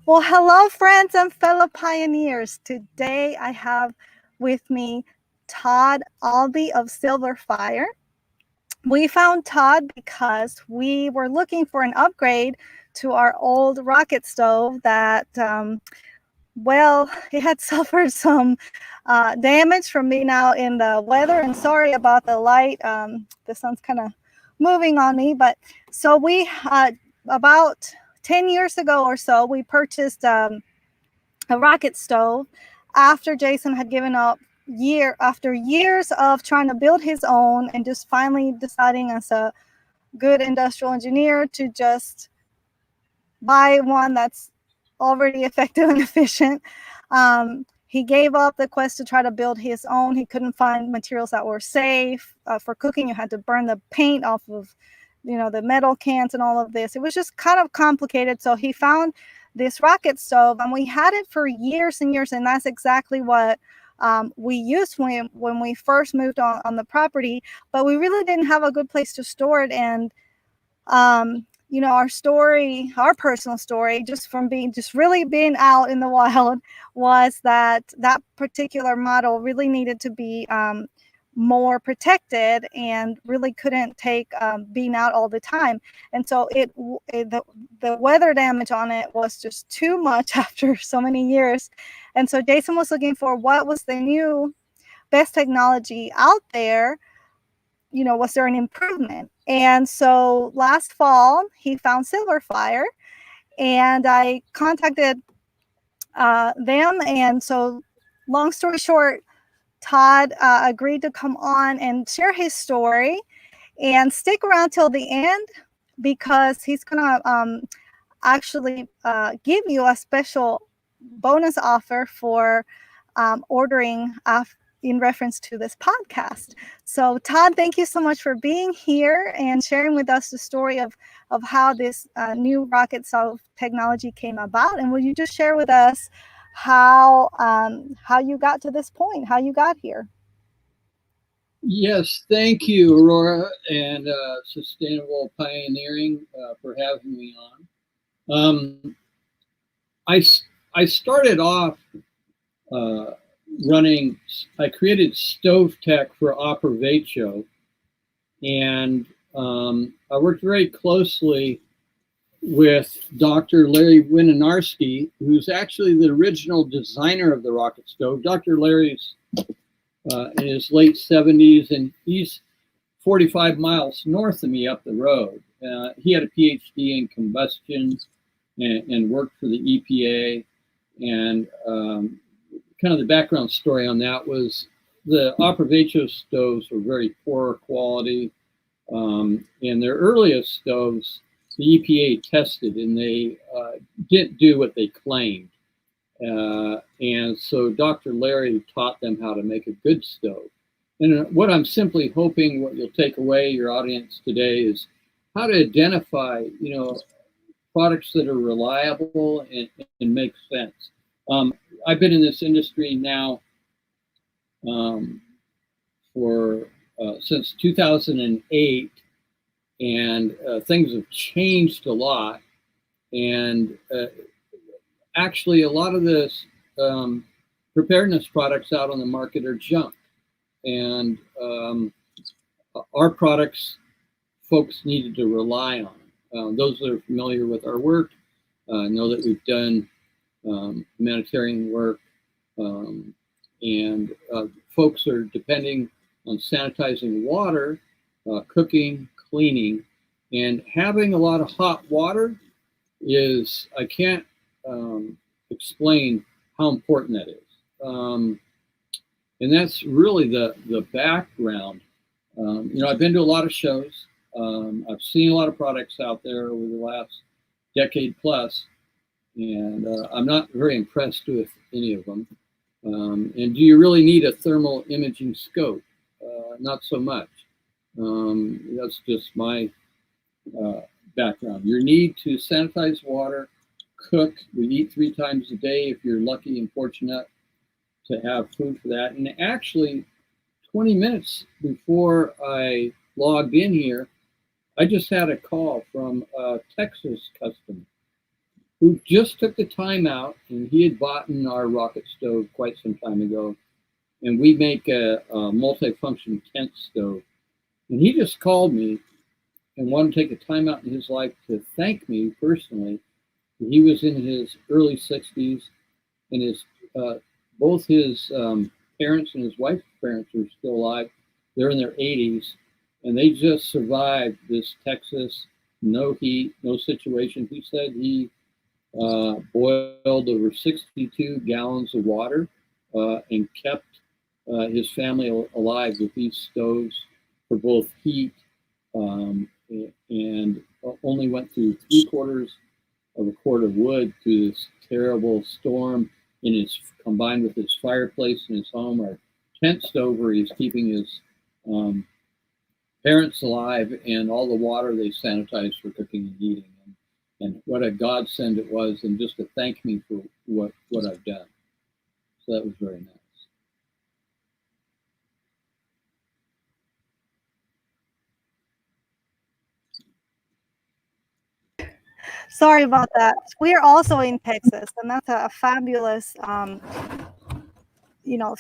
Well, hello, friends and fellow pioneers. Today I have with me Todd Albi of SilverFire. We found Todd because we were looking for an upgrade to our old rocket stove that, well, it had suffered some damage from being out in the weather. And sorry about the light. The sun's kind of moving on me. But so about 10 years ago or so, we purchased a rocket stove after Jason had given up after years of trying to build his own and just finally deciding as a good industrial engineer to just buy one that's already effective and efficient. He gave up the quest to try to build his own. He couldn't find materials that were safe. For cooking, you had to burn the paint off of, the metal cans and all of this. It was just kind of complicated. So he found this rocket stove, and we had it for years and years. And that's exactly what we used when we first moved on the property. But we really didn't have a good place to store it. And our personal story, just from really being out in the wild, was that particular model really needed to be more protected and really couldn't take being out all the time. And so the weather damage on it was just too much after so many years. And so Jason was looking for what was the new best technology out there. Was there an improvement? And so last fall, he found SilverFire, and I contacted them. And so, long story short, Todd agreed to come on and share his story, and stick around till the end because he's going to actually give you a special bonus offer for ordering in reference to this podcast. So Todd, thank you so much for being here and sharing with us the story of how this new rocket stove technology came about. And will you just share with us how you got to this point, how you got here? Yes, thank you, Aurora and Sustainable Pioneering for having me on. I started off I created StoveTec for Operavecho, and I worked very closely with Dr. Larry Winiarski, who's actually the original designer of the rocket stove. Dr. Larry's in his late 70s, and he's 45 miles north of me up the road. He had a PhD in combustion and worked for the EPA. And kind of the background story on that was the Operavecho stoves were very poor quality. And their earliest stoves, the EPA tested, and they didn't do what they claimed. And so Dr. Larry taught them how to make a good stove. And what I'm simply hoping what you'll take away, your audience today, is how to identify, products that are reliable and make sense. I've been in this industry now for since 2008, and things have changed a lot. And actually, a lot of this preparedness products out on the market are junk. And our products, folks needed to rely on. Those that are familiar with our work know that we've done humanitarian work, and folks are depending on sanitizing water, cooking, cleaning, and having a lot of hot water is, I can't explain how important that is. And that's really the background. I've been to a lot of shows. I've seen a lot of products out there over the last decade plus, and I'm not very impressed with any of them. And do you really need a thermal imaging scope? Not so much. That's just my background. Your need to sanitize water, cook. We eat 3 times a day if you're lucky and fortunate to have food for that. And actually, 20 minutes before I logged in here, I just had a call from a Texas customer. who just took the time out, and he had bought in our rocket stove quite some time ago, and we make a multifunction tent stove. And he just called me and wanted to take a time out in his life to thank me personally. He was in his early 60s, and his both his parents and his wife's parents are still alive. They're in their 80s, and they just survived this Texas no heat, no situation. He said he boiled over 62 gallons of water and kept his family alive with these stoves for both heat and only went through 3/4 of a quart of wood through this terrible storm in his combined with his fireplace in his home, or tent stove where he's keeping his parents alive, and all the water they sanitized for cooking and eating. And what a godsend it was, and just to thank me for what I've done. So that was very nice. Sorry about that. We're also in Texas, and that's a fabulous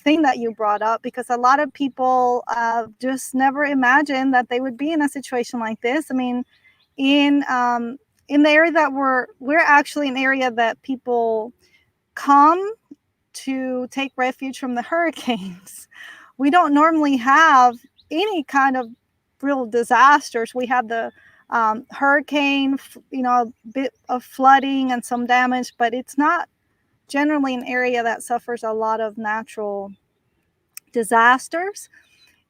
thing that you brought up, because a lot of people just never imagined that they would be in a situation like this. I mean, in the area that we're actually an area that people come to take refuge from the hurricanes. We don't normally have any kind of real disasters. We have the hurricane, a bit of flooding and some damage, but it's not generally an area that suffers a lot of natural disasters.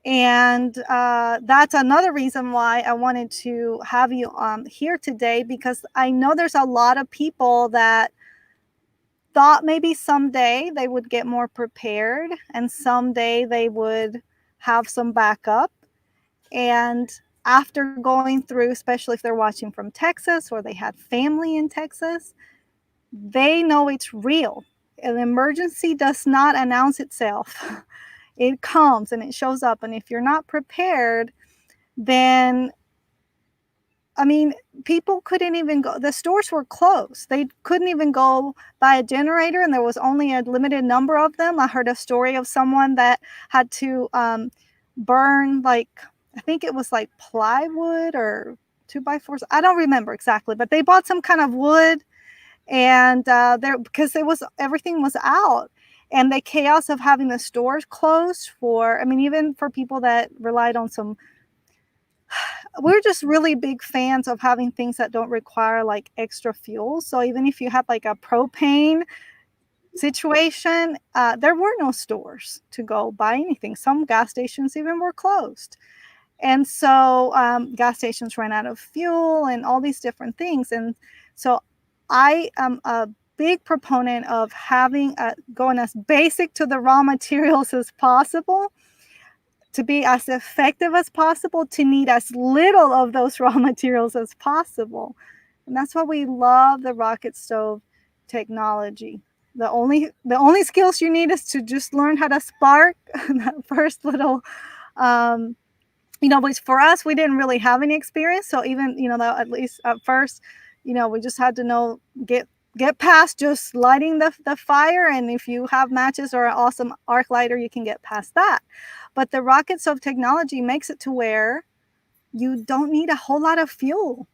And that's another reason why I wanted to have you here today, because I know there's a lot of people that thought maybe someday they would get more prepared and someday they would have some backup. And after going through, especially if they're watching from Texas or they had family in Texas, they know it's real. An emergency does not announce itself. It comes and it shows up. And if you're not prepared, then, I mean, people couldn't even go. The stores were closed. They couldn't even go buy a generator, and there was only a limited number of them. I heard a story of someone that had to burn, like, I think it was like plywood or 2x4s. I don't remember exactly, but they bought some kind of wood, and because everything was out. And the chaos of having the stores closed even for people that relied on we're just really big fans of having things that don't require like extra fuel. So even if you had like a propane situation, there were no stores to go buy anything. Some gas stations even were closed. And so gas stations ran out of fuel and all these different things. And so I am a big proponent of going as basic to the raw materials as possible, to be as effective as possible, to need as little of those raw materials as possible. And that's why we love the rocket stove technology. The only skills you need is to just learn how to spark that first little, which for us, we didn't really have any experience. So even, at least at first, we just had to know, get past just lighting the fire. And if you have matches or an awesome arc lighter, you can get past that. But the rocket stove technology makes it to where you don't need a whole lot of fuel.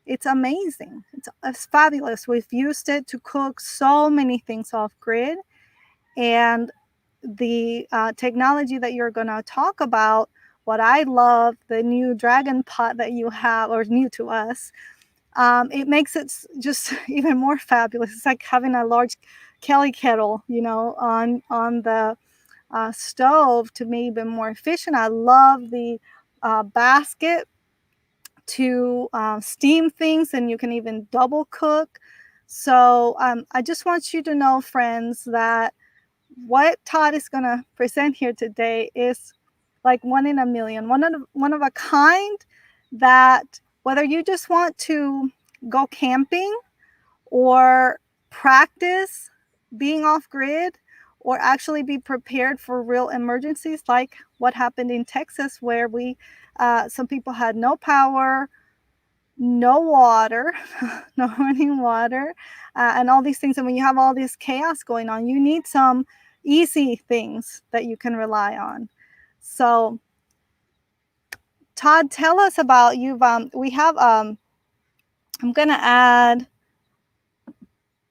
It's amazing. It's fabulous. We've used it to cook so many things off grid. And the technology that you're going to talk about, what I love, the new Dragon Pot that you have, or new to us, it makes it just even more fabulous. It's like having a large Kelly kettle, on the stove to make it even more efficient. I love the basket to steam things, and you can even double cook. So I just want you to know, friends, that what Todd is going to present here today is like one in a million, one of a kind, that whether you just want to go camping or practice being off grid, or actually be prepared for real emergencies like what happened in Texas, where some people had no power, no water, no running water, and all these things. And when you have all this chaos going on, you need some easy things that you can rely on. So Todd, tell us about we have I'm gonna add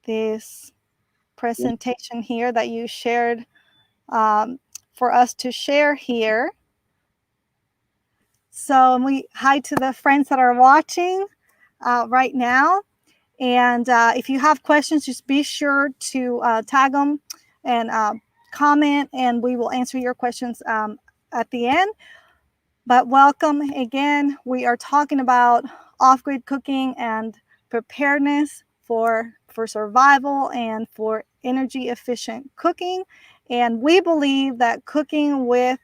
this presentation here that you shared for us to share here. So hi to the friends that are watching right now. And if you have questions, just be sure to tag them and comment, and we will answer your questions at the end. But welcome again. We are talking about off-grid cooking and preparedness for survival and for energy efficient cooking. And we believe that cooking with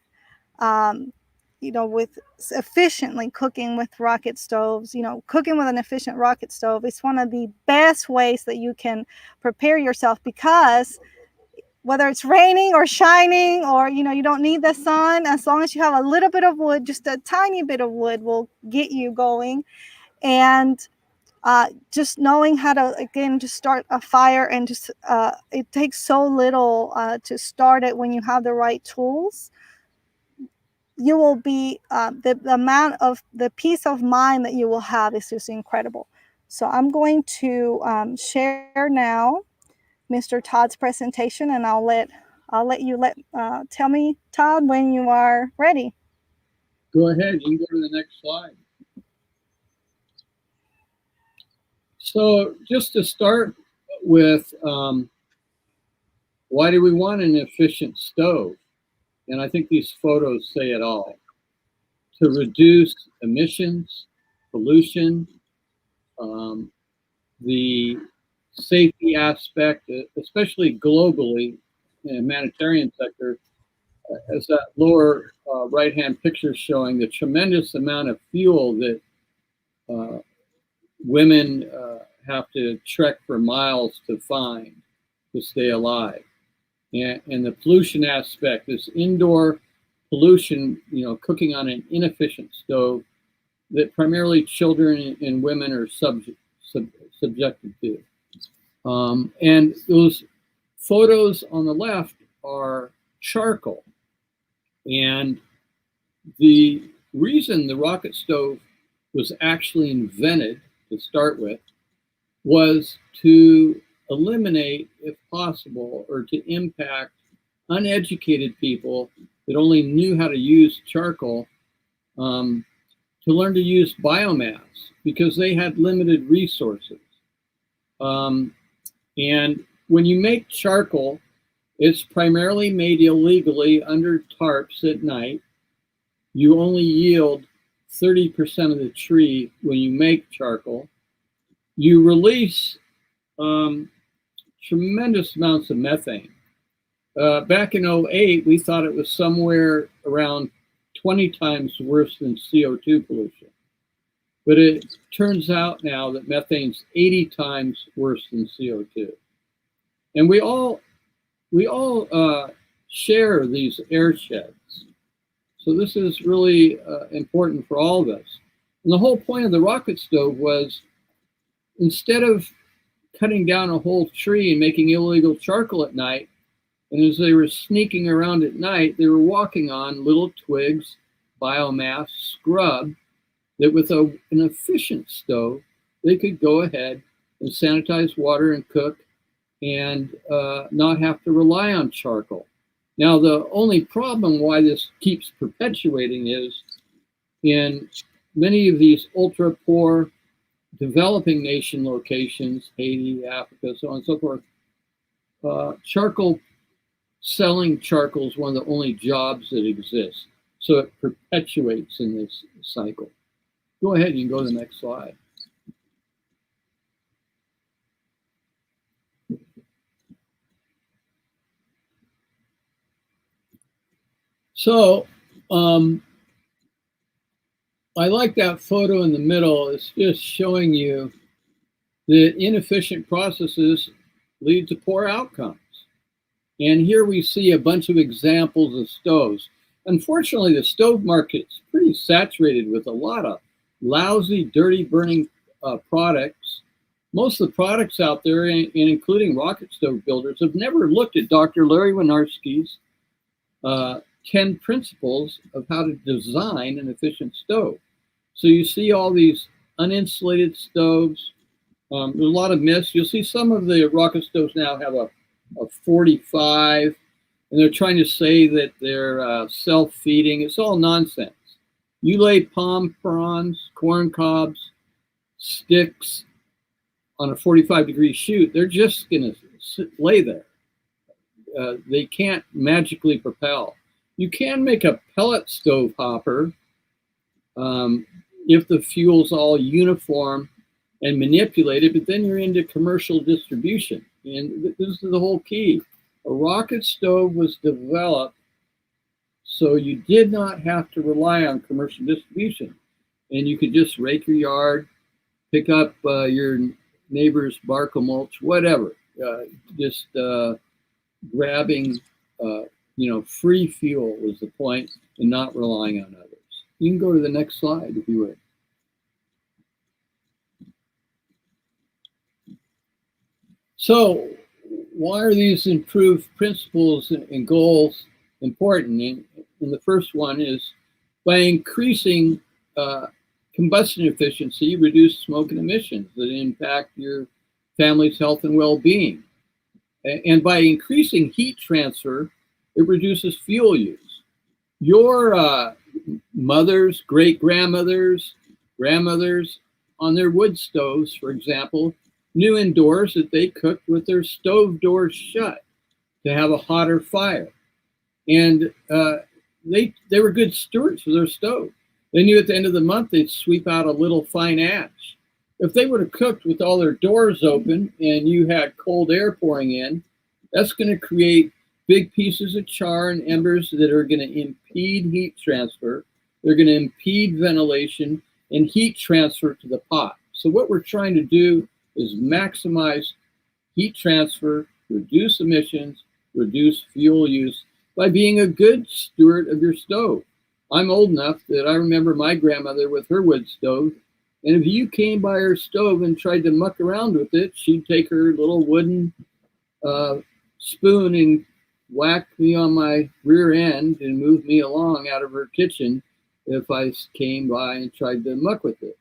with efficiently cooking with rocket stoves, cooking with an efficient rocket stove is one of the best ways that you can prepare yourself, because whether it's raining or shining or, you don't need the sun, as long as you have a little bit of wood, just a tiny bit of wood will get you going. And just knowing how to, again, just start a fire, and just it takes so little to start it when you have the right tools. You will be the amount of the peace of mind that you will have is just incredible. So I'm going to share now Mr. Todd's presentation, and I'll let you tell me, Todd, when you are ready. Go ahead. You can go to the next slide. So just to start with, why do we want an efficient stove? And I think these photos say it all. To reduce emissions, pollution, the safety aspect, especially globally in the humanitarian sector, as that lower right-hand picture showing the tremendous amount of fuel that women have to trek for miles to find to stay alive. And the pollution aspect, this indoor pollution, cooking on an inefficient stove that primarily children and women are subjected to. And those photos on the left are charcoal. And the reason the rocket stove was actually invented to start with was to eliminate, if possible, or to impact uneducated people that only knew how to use charcoal, to learn to use biomass, because they had limited resources. And when you make charcoal, it's primarily made illegally under tarps at night. You only yield 30% of the tree when you make charcoal. You release tremendous amounts of methane. Back in 2008, we thought it was somewhere around 20 times worse than CO2 pollution. But it turns out now that methane's 80 times worse than CO2. And we all share these air sheds. So this is really important for all of us. And the whole point of the rocket stove was, instead of cutting down a whole tree and making illegal charcoal at night, and as they were sneaking around at night, they were walking on little twigs, biomass, scrub, that with an efficient stove, they could go ahead and sanitize water and cook and not have to rely on charcoal. Now, the only problem why this keeps perpetuating is, in many of these ultra-poor developing nation locations, Haiti, Africa, so on and so forth, selling charcoal is one of the only jobs that exist. So it perpetuates in this cycle. Go ahead, you can go to the next slide. So I like that photo in the middle. It's just showing you that inefficient processes lead to poor outcomes. And here we see a bunch of examples of stoves. Unfortunately, the stove market's pretty saturated with a lot of lousy, dirty burning products. Most of the products out there, including rocket stove builders, have never looked at Dr. Larry Winiarski's 10 principles of how to design an efficient stove. So you see all these uninsulated stoves. There's a lot of myths. You'll see some of the rocket stoves now have a 45, and they're trying to say that they're self-feeding. It's all nonsense. You lay palm fronds, corn cobs, sticks on a 45-degree chute, they're just going to lay there. They can't magically propel. You can make a pellet stove hopper if the fuel's all uniform and manipulated, but then you're into commercial distribution. And this is the whole key. A rocket stove was developed so you did not have to rely on commercial distribution. And you could just rake your yard, pick up your neighbor's barco mulch, whatever. Just grabbing, free fuel was the point, and not relying on others. You can go to the next slide if you would. So, why are these improved principles and goals important? And the first one is by increasing combustion efficiency, reduce smoke and emissions that impact your family's health and well-being. And by increasing heat transfer, it reduces fuel use. Your mothers, great-grandmothers, grandmothers on their wood stoves, for example, knew indoors that they cooked with their stove doors shut to have a hotter fire. And they were good stewards for their stove. They knew at the end of the month they'd sweep out a little fine ash. If they would have cooked with all their doors open and you had cold air pouring in, that's going to create big pieces of char and embers that are going to impede heat transfer. They're going to impede ventilation and heat transfer to the pot. So what we're trying to do is maximize heat transfer, reduce emissions, reduce fuel use by being a good steward of your stove. I'm old enough that I remember my grandmother with her wood stove, and if you came by her stove and tried to muck around with it, she'd take her little wooden spoon and whack me on my rear end and move me along out of her kitchen if I came by and tried to muck with it.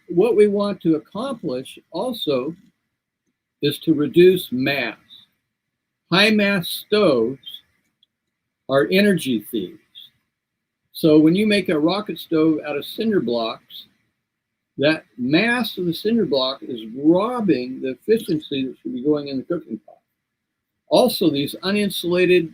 What we want to accomplish also is to reduce mass. High mass stoves are energy thieves. So when you make a rocket stove out of cinder blocks, that mass of the cinder block is robbing the efficiency that should be going in the cooking pot. Also, these uninsulated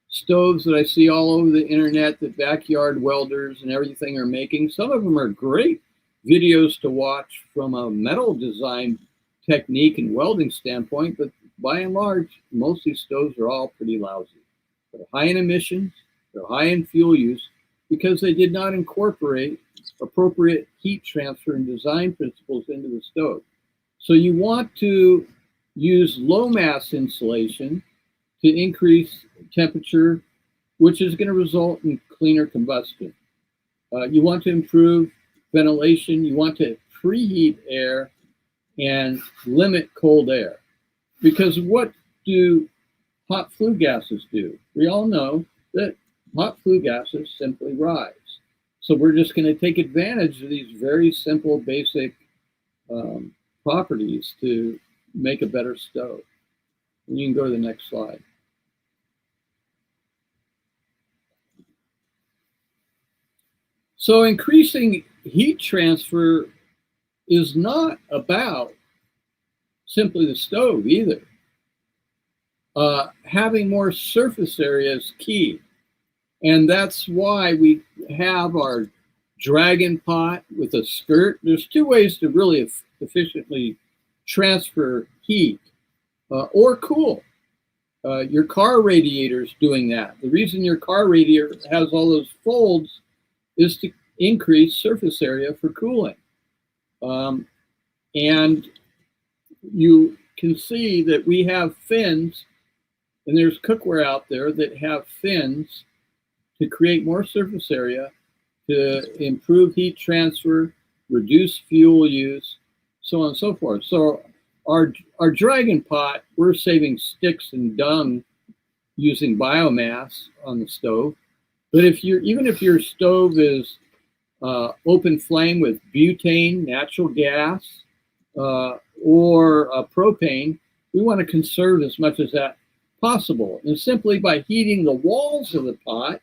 stoves that I see all over the internet that backyard welders and everything are making, some of them are great videos to watch from a metal design technique and welding standpoint, but by and large, most of these stoves are all pretty lousy. They're high in emissions, they're high in fuel use, because they did not incorporate appropriate heat transfer and design principles into the stove. So you want to use low mass insulation to increase temperature, which is going to result in cleaner combustion. You want to improve ventilation, you want to preheat air and limit cold air. Because what do hot flue gases do? We all know that hot flue gases simply rise. So we're just going to take advantage of these very simple, basic properties to make a better stove. And you can go to the next slide. So increasing heat transfer is not about simply the stove either. Having more surface area is key. And that's why we have our dragon pot with a skirt. There's two ways to really efficiently transfer heat or cool. Your car radiator is doing that. The reason your car radiator has all those folds is to increase surface area for cooling. And you can see that we have fins, and there's cookware out there that have fins to create more surface area, to improve heat transfer, reduce fuel use, so on and so forth. So our dragon pot, we're saving sticks and dung using biomass on the stove. But even if your stove is open flame with butane, natural gas, or propane, we want to conserve as much as that possible. And simply by heating the walls of the pot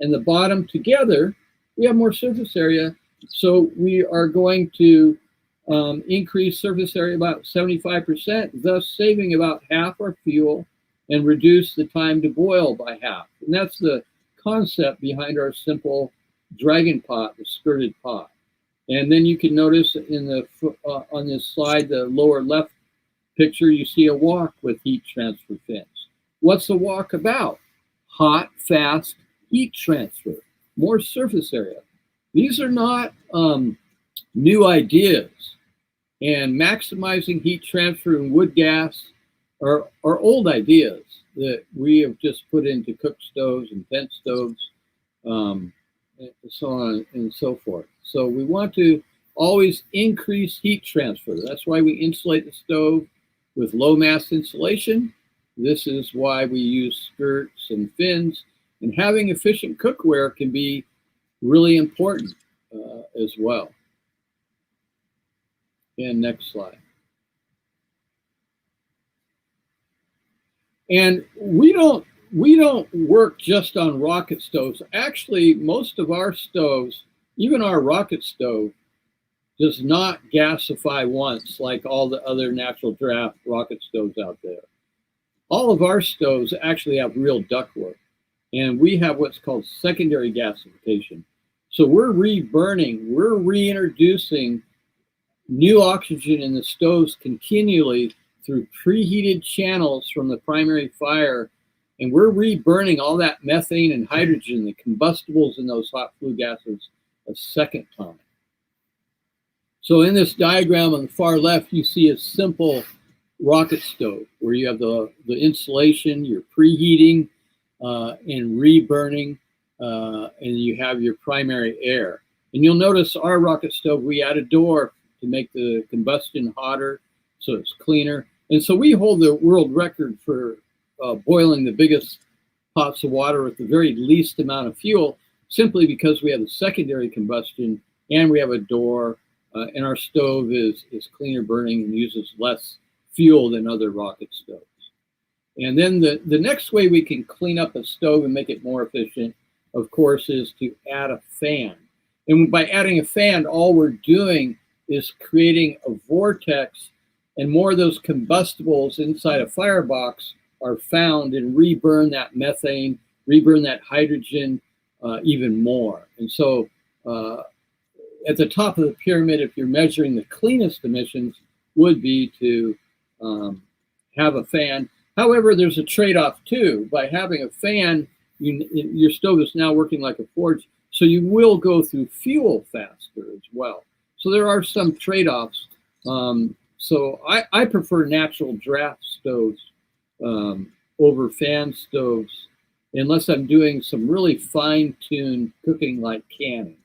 and the bottom together, we have more surface area. So we are going to increase surface area about 75%, thus saving about half our fuel and reduce the time to boil by half. And that's the concept behind our simple dragon pot, the skirted pot. And then you can notice in the on this slide, the lower left picture, you see a wok with heat transfer fins. What's the wok about? Hot, fast heat transfer, more surface area. These are not new ideas. And maximizing heat transfer in wood gas are old ideas that we have just put into cook stoves and vent stoves, and so on and so forth. So we want to always increase heat transfer. That's why we insulate the stove with low mass insulation. This is why we use skirts and fins. And having efficient cookware can be really important as well. And next slide. And we don't work just on rocket stoves. Actually, most of our stoves, even our rocket stove, does not gasify once like all the other natural draft rocket stoves out there. All of our stoves actually have real ductwork, and we have what's called secondary gasification. So we're reburning, we're reintroducing new oxygen in the stoves continually through preheated channels from the primary fire, and we're reburning all that methane and hydrogen, the combustibles in those hot flue gases, a second time. So in this diagram on the far left, you see a simple rocket stove where you have the insulation, you're preheating and reburning, and you have your primary air. And you'll notice our rocket stove, we add a door to make the combustion hotter, so it's cleaner. And so we hold the world record for boiling the biggest pots of water with the very least amount of fuel, simply because we have the secondary combustion and we have a door, and our stove is cleaner burning and uses less fuel than other rocket stoves. And then the next way we can clean up a stove and make it more efficient, of course, is to add a fan. And by adding a fan, all we're doing is creating a vortex, and more of those combustibles inside a firebox are found and reburn that methane, reburn that hydrogen even more. And so at the top of the pyramid, if you're measuring the cleanest emissions, would be to have a fan. However, there's a trade-off too. By having a fan, your stove is now working like a forge, so you will go through fuel faster as well. So there are some trade-offs. So I prefer natural draft stoves over fan stoves, unless I'm doing some really fine-tuned cooking like canning.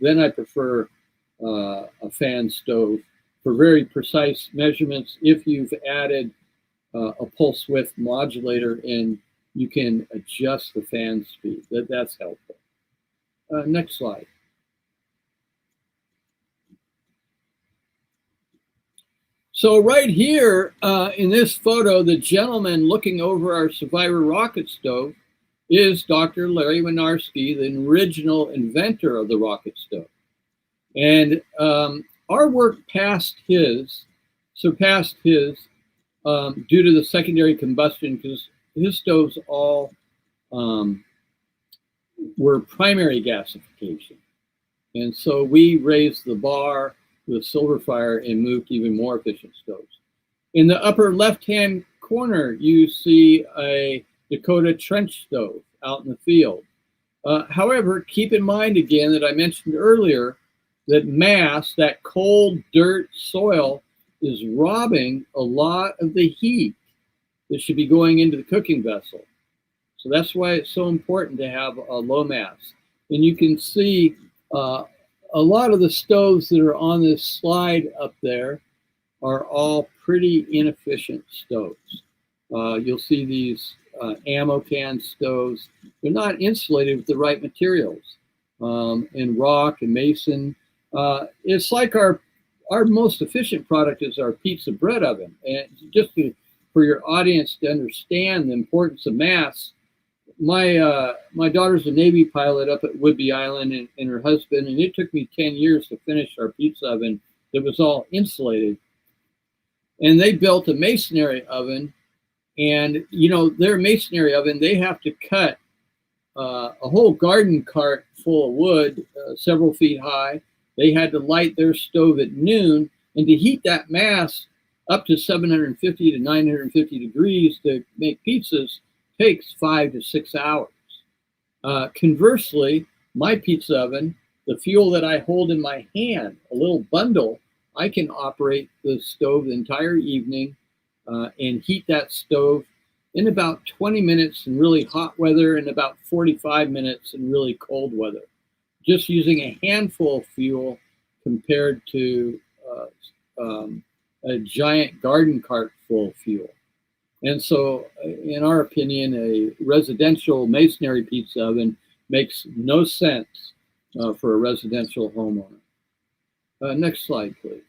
Then I prefer a fan stove for very precise measurements. If you've added a pulse width modulator in, you can adjust the fan speed. That's helpful. Next slide. So right here in this photo, the gentleman looking over our Survivor rocket stove is Dr. Larry Winiarski, the original inventor of the rocket stove. And our work surpassed his due to the secondary combustion, because his stoves all were primary gasification. And so we raised the bar with SilverFire and moved to even more efficient stoves. In the upper left-hand corner, you see a Dakota trench stove out in the field. However, keep in mind again that I mentioned earlier that mass, that cold dirt soil, is robbing a lot of the heat that should be going into the cooking vessel. So that's why it's so important to have a low mass. And you can see a lot of the stoves that are on this slide up there are all pretty inefficient stoves. You'll see these ammo can stoves. They're not insulated with the right materials. And rock and mason. It's like our most efficient product is our pizza bread oven. And just for your audience to understand the importance of mass, my daughter's a Navy pilot up at Whidbey Island and her husband, and it took me 10 years to finish our pizza oven that was all insulated. And they built a masonry oven, and you know, their masonry oven, they have to cut a whole garden cart full of wood, several feet high. They had to light their stove at noon, and to heat that mass up to 750 to 950 degrees to make pizzas takes 5 to 6 hours. Conversely, my pizza oven, the fuel that I hold in my hand, a little bundle, I can operate the stove the entire evening and heat that stove in about 20 minutes in really hot weather and about 45 minutes in really cold weather, just using a handful of fuel compared to a giant garden cart full of fuel. And so, in our opinion, a residential masonry pizza oven makes no sense for a residential homeowner. Next slide, please.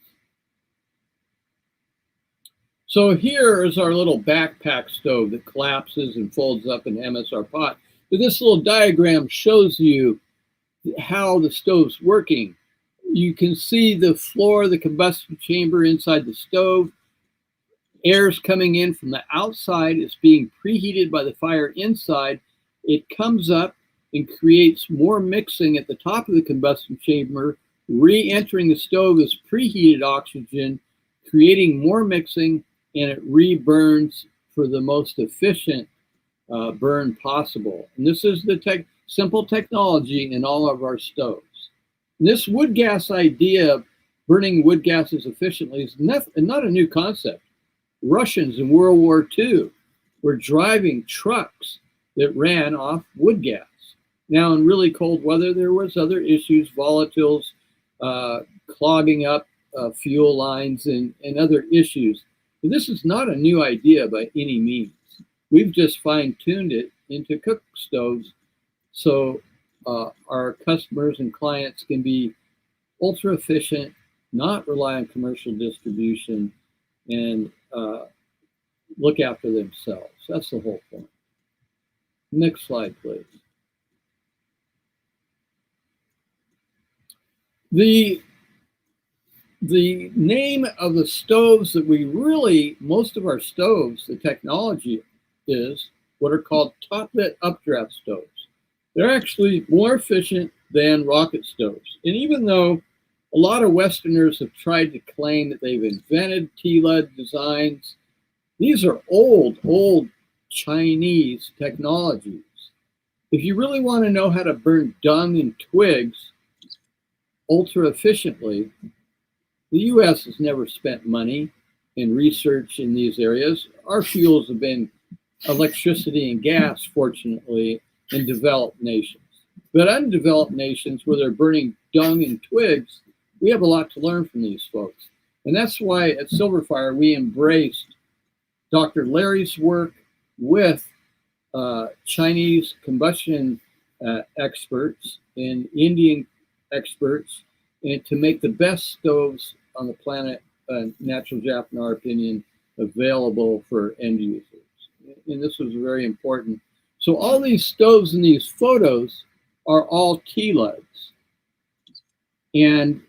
So here is our little backpack stove that collapses and folds up in MSR pot. But this little diagram shows you how the stove's working. You can see the floor of the combustion chamber inside the stove. Air's coming in from the outside. It's being preheated by the fire inside. It comes up and creates more mixing at the top of the combustion chamber, re-entering the stove as preheated oxygen, creating more mixing, and it re-burns for the most efficient burn possible. And this is the simple technology in all of our stoves. And this wood gas idea of burning wood gases efficiently is not a new concept. Russians in World War II were driving trucks that ran off wood gas. Now, in really cold weather, there was other issues, volatiles, clogging up fuel lines, and other issues. But this is not a new idea by any means. We've just fine-tuned it into cook stoves so our customers and clients can be ultra efficient, not rely on commercial distribution, and look after themselves. That's the whole point. Next slide, please. The name of the stoves that we really, most of our stoves, the technology is what are called Lit Updralt Stoves. They're actually more efficient than rocket stoves. And even though a lot of Westerners have tried to claim that they've invented TLUD designs, these are old Chinese technologies. If you really want to know how to burn dung and twigs ultra efficiently, the U.S. has never spent money in research in these areas. Our fuels have been electricity and gas, fortunately, in developed nations. But undeveloped nations where they're burning dung and twigs, we have a lot to learn from these folks. And that's why at SilverFire, we embraced Dr. Larry's work with Chinese combustion experts and Indian experts, and to make the best stoves on the planet, natural gas, in our opinion, available for end users. And this was very important. So all these stoves in these photos are all TLUDs. And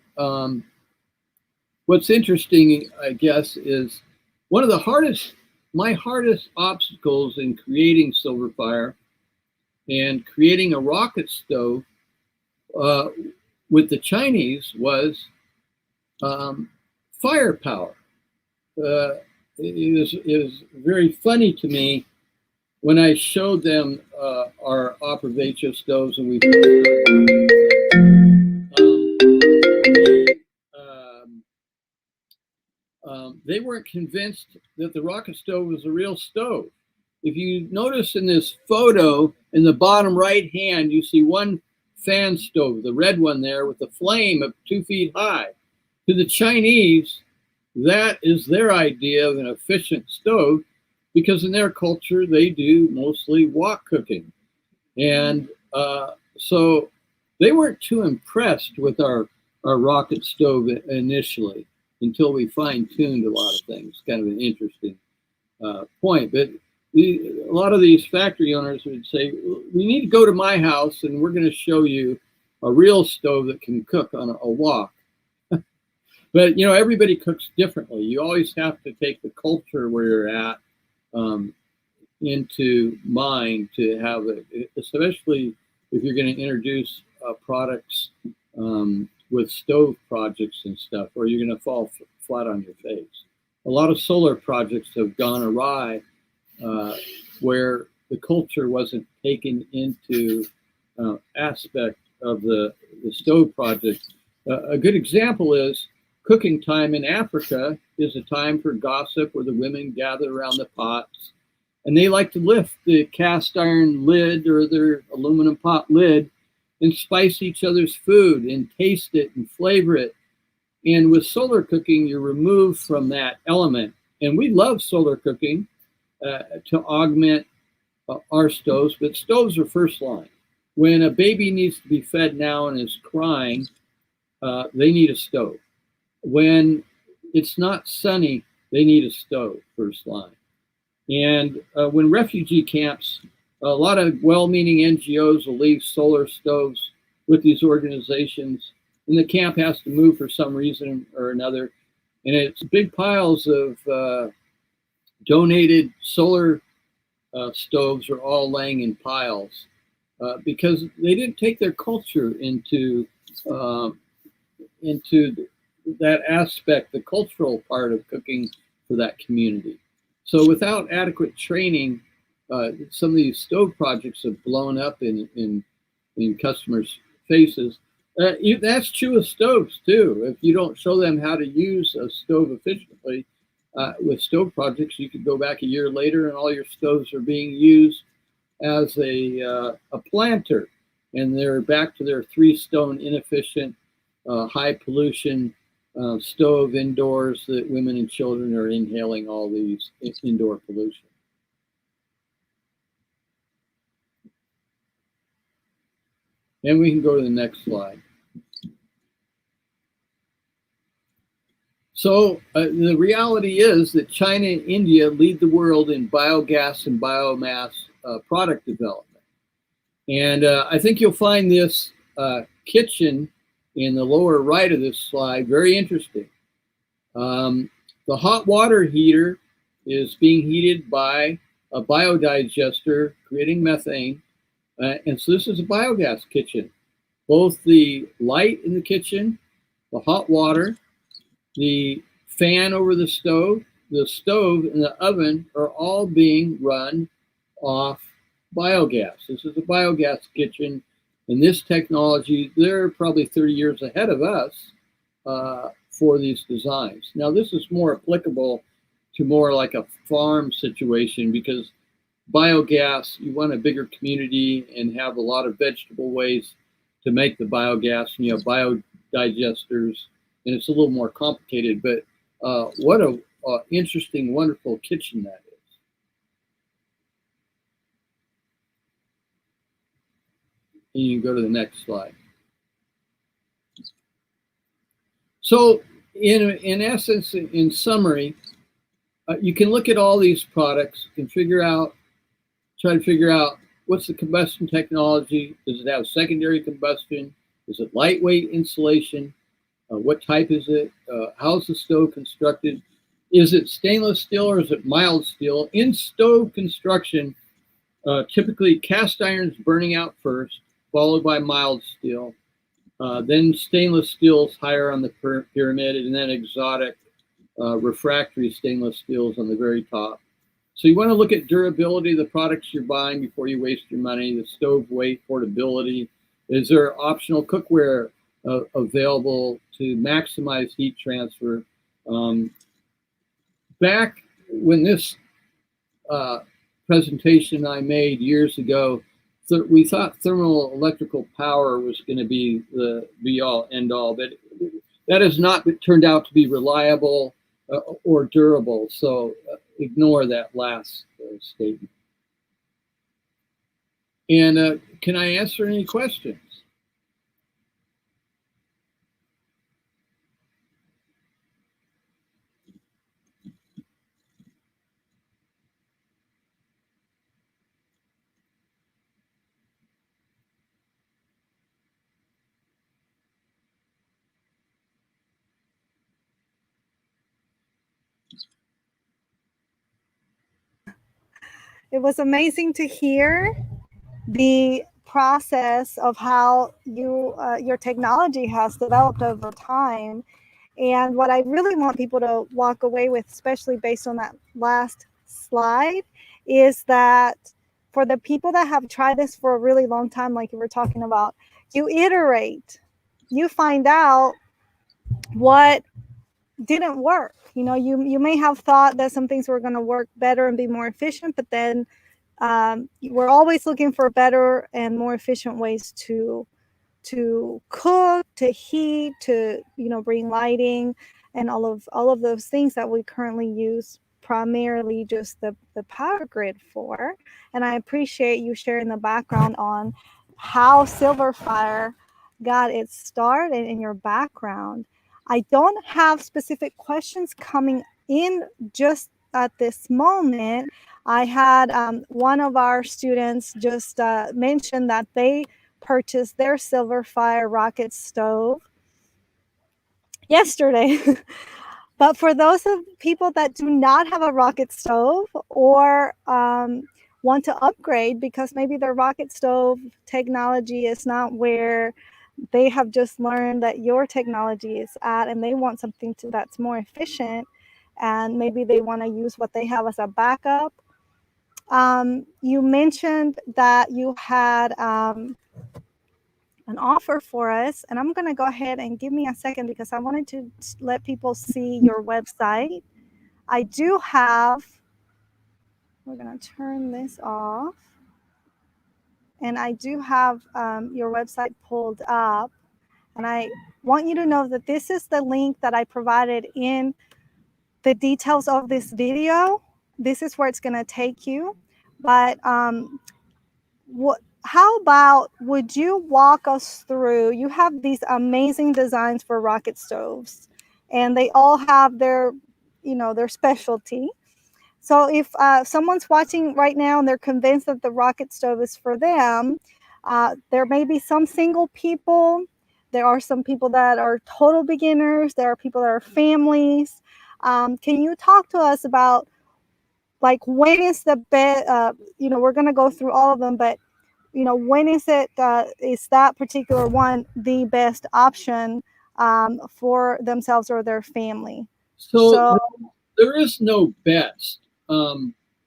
what's interesting, I guess, is one of my hardest obstacles in creating SilverFire and creating a rocket stove with the Chinese was firepower. It was very funny to me when I showed them our Operavecho stoves, and they weren't convinced that the rocket stove was a real stove. If you notice in this photo, in the bottom right hand, you see one fan stove, the red one there with a flame of 2 feet high. To the Chinese, that is their idea of an efficient stove, because in their culture, they do mostly wok cooking. And so they weren't too impressed with our rocket stove initially, until we fine-tuned a lot of things. Kind of an interesting point. But a lot of these factory owners would say, we need to go to my house and we're going to show you a real stove that can cook on a wok. But, you know, everybody cooks differently. You always have to take the culture where you're at into mind to have it, especially if you're going to introduce products with stove projects and stuff, or you're going to fall flat on your face. A lot of solar projects have gone awry where the culture wasn't taken into aspect of the stove project. A good example is cooking time in Africa is a time for gossip where the women gather around the pots and they like to lift the cast iron lid or their aluminum pot lid and spice each other's food and taste it and flavor it. And with solar cooking, you're removed from that element. And we love solar cooking to augment our stoves, but stoves are first line. When a baby needs to be fed now and is crying, they need a stove. When it's not sunny, they need a stove, first line. And when refugee camps, a lot of well-meaning NGOs will leave solar stoves with these organizations, and the camp has to move for some reason or another. And it's big piles of donated solar stoves are all laying in piles because they didn't take their culture into that aspect, the cultural part of cooking for that community. So without adequate training, some of these stove projects have blown up in customers' faces. That's true of stoves too. If you don't show them how to use a stove efficiently, with stove projects, you could go back a year later and all your stoves are being used as a planter, and they're back to their 3-stone inefficient, high pollution stove indoors that women and children are inhaling all these indoor pollution. And we can go to the next slide. So the reality is that China and India lead the world in biogas and biomass product development. And I think you'll find this kitchen in the lower right of this slide very interesting. The hot water heater is being heated by a biodigester creating methane. And so this is a biogas kitchen. Both the light in the kitchen, the hot water, the fan over the stove and the oven are all being run off biogas. This is a biogas kitchen, and this technology, they're probably 30 years ahead of us for these designs. Now, this is more applicable to more like a farm situation because biogas, you want a bigger community and have a lot of vegetable waste to make the biogas, and you have biodigesters, and it's a little more complicated, but what a interesting, wonderful kitchen that is. And you can go to the next slide. So in essence, in summary, you can look at all these products and try to figure out what's the combustion technology. Does it have secondary combustion? Is it lightweight insulation? What type is it? How's the stove constructed? Is it stainless steel or is it mild steel? In stove construction, typically cast iron's burning out first, followed by mild steel. Then stainless steel's higher on the pyramid, and then exotic refractory stainless steel's on the very top. So you want to look at durability of the products you're buying before you waste your money, the stove weight, portability. Is there optional cookware available to maximize heat transfer? Back when this presentation I made years ago, we thought thermal electrical power was going to be the be-all, end-all, but that has not turned out to be reliable or durable. So ignore that last statement. And can I answer any questions? It was amazing to hear the process of how your technology has developed over time. And what I really want people to walk away with, especially based on that last slide, is that for the people that have tried this for a really long time, like you were talking about, you iterate, you find out what didn't work. You know, you may have thought that some things were going to work better and be more efficient, but then we're always looking for better and more efficient ways to cook, to heat, to bring lighting, and all of those things that we currently use primarily just the power grid for. And I appreciate you sharing the background on how SilverFire got its start and in your background. I don't have specific questions coming in just at this moment. I had one of our students just mention that they purchased their SilverFire rocket stove yesterday. But for those of people that do not have a rocket stove or want to upgrade because maybe their rocket stove technology is not where they have just learned that your technology is at, and they want something that's more efficient, and maybe they want to use what they have as a backup. You mentioned that you had an offer for us, and I'm going to go ahead and give me a second because I wanted to let people see your website. I do have, we're going to turn this off, and I do have your website pulled up, and I want you to know that this is the link that I provided in the details of this video. This is where it's going to take you. But how about, would you walk us through, you have these amazing designs for rocket stoves, and they all have their specialty. So if someone's watching right now and they're convinced that the rocket stove is for them, there may be some single people, there are some people that are total beginners, there are people that are families. Can you talk to us about, like, when is the best, we're going to go through all of them, but when is that particular one the best option for themselves or their family? So there is no best.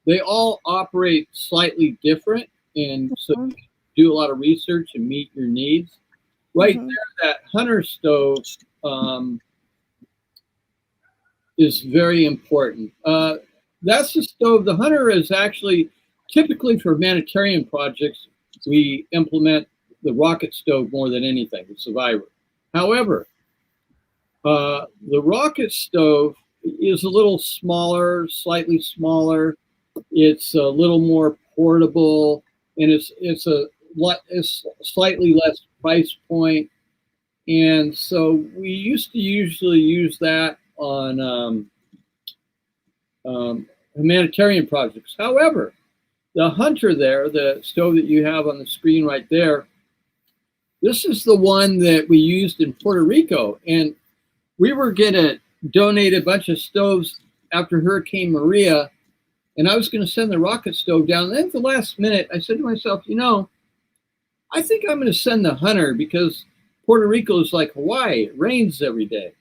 They all operate slightly different, and so you can do a lot of research and meet your needs. Right there, that Hunter stove is very important. That's the stove. The Hunter is actually typically for humanitarian projects. We implement the rocket stove more than anything, the Survivor. However, the rocket stove is a little smaller, slightly smaller. It's a little more portable, and it's slightly less price point. And so we used to usually use that on humanitarian projects. However, the Hunter there, the stove that you have on the screen right there, this is the one that we used in Puerto Rico. And we were going to donate a bunch of stoves after Hurricane Maria, and I was going to send the rocket stove down. And then at the last minute, I said to myself, I think I'm going to send the Hunter, because Puerto Rico is like Hawaii. It rains every day.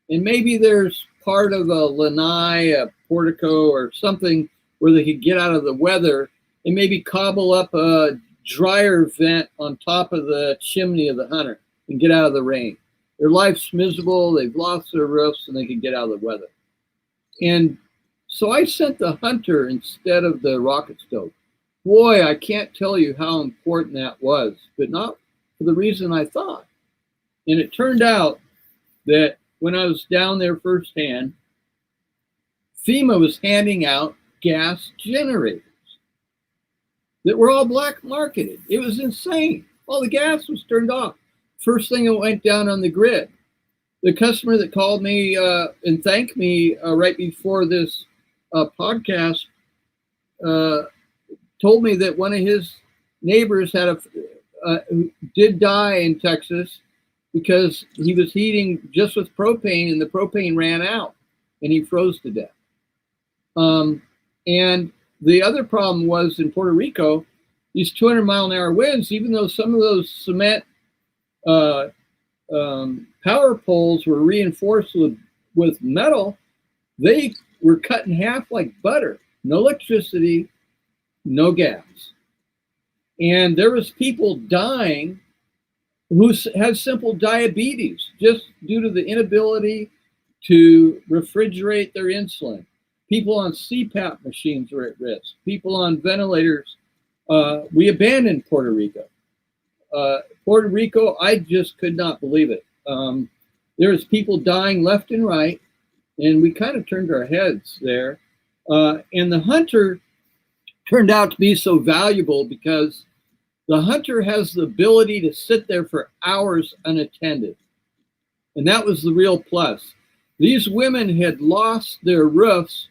And maybe there's part of a lanai, a portico, or something where they could get out of the weather and maybe cobble up a dryer vent on top of the chimney of the Hunter and get out of the rain. Their life's miserable, they've lost their roofs, and they can get out of the weather. And so I sent the Hunter instead of the rocket stove. boy, I can't tell you how important that was, but not for the reason I thought. And it turned out that when I was down there firsthand, FEMA was handing out gas generators that were all black marketed. It was insane. All the gas was turned off. First thing it went down on the grid. The customer that called me and thanked me right before this podcast told me that one of his neighbors had did die in Texas because he was heating just with propane and the propane ran out and he froze to death. And the other problem was in Puerto Rico, these 200-mile-an-hour winds, even though some of those cement power poles were reinforced with metal, they were cut in half like butter. No electricity, no gas. And there was people dying who had simple diabetes just due to the inability to refrigerate their insulin. People on CPAP machines were at risk. People on ventilators. We abandoned Puerto Rico. Puerto Rico, I just could not believe it. There was people dying left and right, and we kind of turned our heads there. And the hunter turned out to be so valuable because the hunter has the ability to sit there for hours unattended. And that was the real plus. These women had lost their roofs,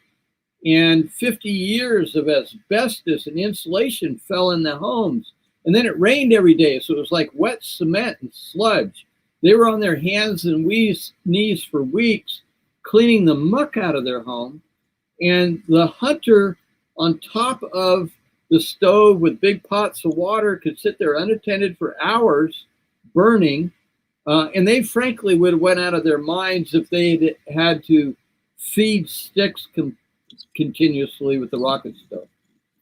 and 50 years of asbestos and insulation fell in the homes. And then it rained every day, so it was like wet cement and sludge. They were on their hands and knees for weeks, cleaning the muck out of their home. And the hunter on top of the stove with big pots of water could sit there unattended for hours, burning. And they frankly would have went out of their minds if they had to feed sticks continuously with the rocket stove.